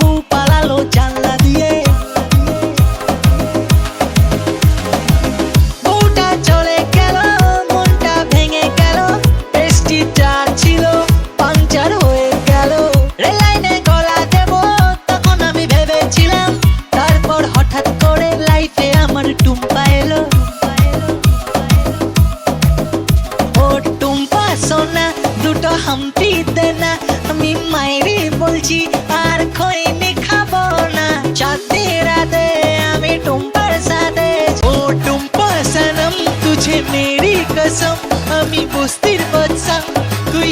বউ পালালো জানলা দিয়ে। বউটা চলে গেল, মনটা ভেঙে গেল, প্রেস্টিজটা ছিল পাংচার হয়ে গেল। রেল লাইনে গলা দেব তখন আমি ভেবেছিলাম, তারপর হঠাৎ করে লাইফে আমার টুম্পা এলো। ও টুম্পা সোনা দুটো হাম্পি দে না, আমি মাইরি বলছি আর খৈনি খাবো না। চাঁদনি রাতে আমি টুম্পার সাথে। ও টুম্পা সনম তুঝে মেরি কসম, আমি বস্তির বাদশা তুই